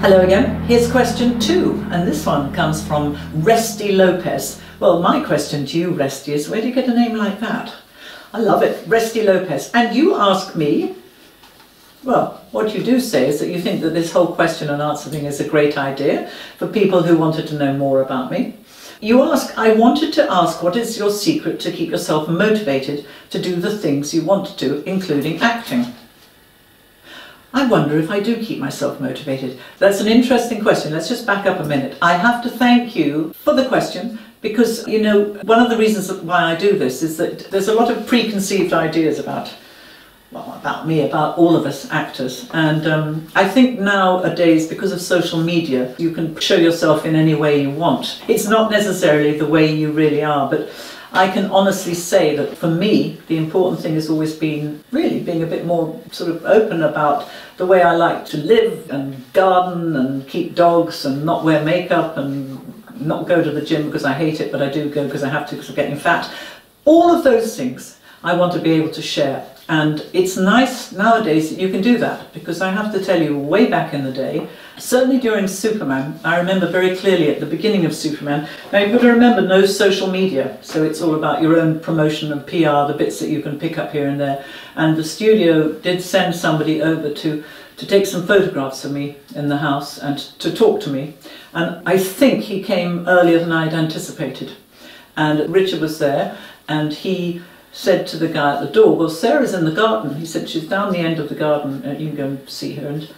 Hello again. Here's question 2, and this one comes from Resty Lopez. Well, my question to you, Resty, is where do you get a name like that? I love it, Resty Lopez. And you ask me, well, what you do say is that you think that this whole question and answer thing is a great idea for people who wanted to know more about me. You ask, I wanted to ask, what is your secret to keep yourself motivated to do the things you want to, including acting? I wonder if I do keep myself motivated. That's an interesting question. Let's just back up a minute. I have to thank you for the question because, you know, one of the reasons why I do this is that there's a lot of preconceived ideas about me, about all of us actors. And I think nowadays, because of social media, you can show yourself in any way you want. It's not necessarily the way you really are, but I can honestly say that for me, the important thing has always been really being a bit more sort of open about the way I like to live and garden and keep dogs and not wear makeup and not go to the gym because I hate it, but I do go because I have to because I'm getting fat. All of those things I want to be able to share. And it's nice nowadays that you can do that, because I have to tell you, way back in the day, certainly during Superman, I remember very clearly at the beginning of Superman, now you've got to remember no social media, so it's all about your own promotion and PR, the bits that you can pick up here and there. And the studio did send somebody over to take some photographs of me in the house and to talk to me. And I think he came earlier than I'd anticipated. And Richard was there, and he said to the guy at the door, well, Sarah's in the garden. He said, she's down the end of the garden, you can go and see her. And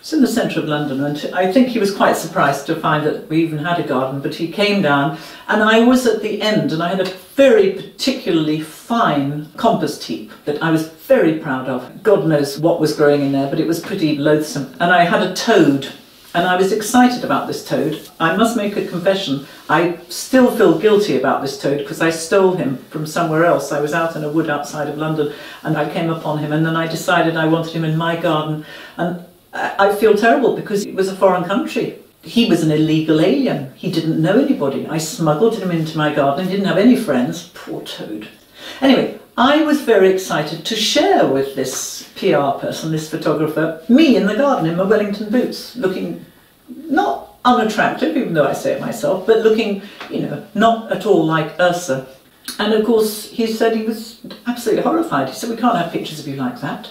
it's in the centre of London. And I think he was quite surprised to find that we even had a garden, but he came down and I was at the end and I had a very particularly fine compost heap that I was very proud of. God knows what was growing in there, but it was pretty loathsome. And I had a toad. And I was excited about this toad. I must make a confession. I still feel guilty about this toad because I stole him from somewhere else. I was out in a wood outside of London and I came upon him, and then I decided I wanted him in my garden. And I feel terrible because it was a foreign country. He was an illegal alien. He didn't know anybody. I smuggled him into my garden. He didn't have any friends. Poor toad. Anyway, I was very excited to share with this PR person, this photographer, me in the garden in my Wellington boots, looking not unattractive, even though I say it myself, but looking, you know, not at all like Ursa. And of course, he said he was absolutely horrified. He said, we can't have pictures of you like that.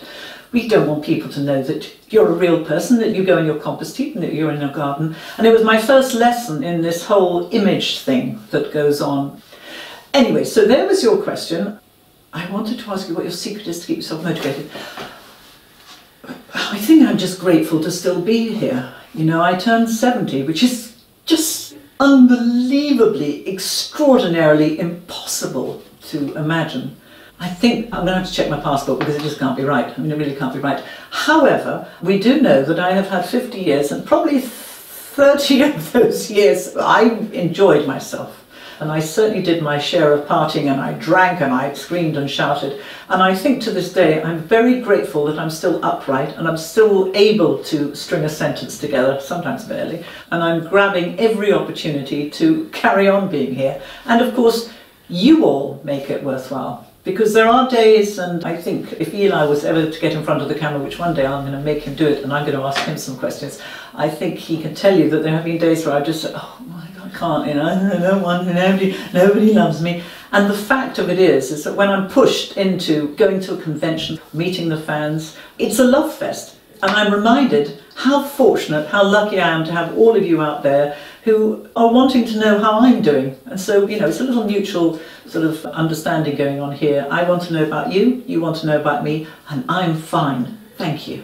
We don't want people to know that you're a real person, that you go in your compost heap and that you're in a garden. And it was my first lesson in this whole image thing that goes on. Anyway, so there was your question. I wanted to ask you what your secret is to keep yourself motivated. I think I'm just grateful to still be here. You know, I turned 70, which is just unbelievably, extraordinarily impossible to imagine. I think I'm going to have to check my passport because it just can't be right. I mean, it really can't be right. However, we do know that I have had 50 years, and probably 30 of those years I enjoyed myself. And I certainly did my share of partying, and I drank and I screamed and shouted. And I think to this day I'm very grateful that I'm still upright and I'm still able to string a sentence together, sometimes barely. And I'm grabbing every opportunity to carry on being here. And of course, you all make it worthwhile. Because there are days, and I think if Eli was ever to get in front of the camera, which one day I'm going to make him do it and I'm going to ask him some questions, I think he can tell you that there have been days where I just said, oh my God, I can't, you know, I don't want to, nobody loves me. And the fact of it is that when I'm pushed into going to a convention, meeting the fans, it's a love fest. And I'm reminded how fortunate, how lucky I am to have all of you out there who are wanting to know how I'm doing. And so, you know, it's a little mutual sort of understanding going on here. I want to know about you, you want to know about me, and I'm fine. Thank you.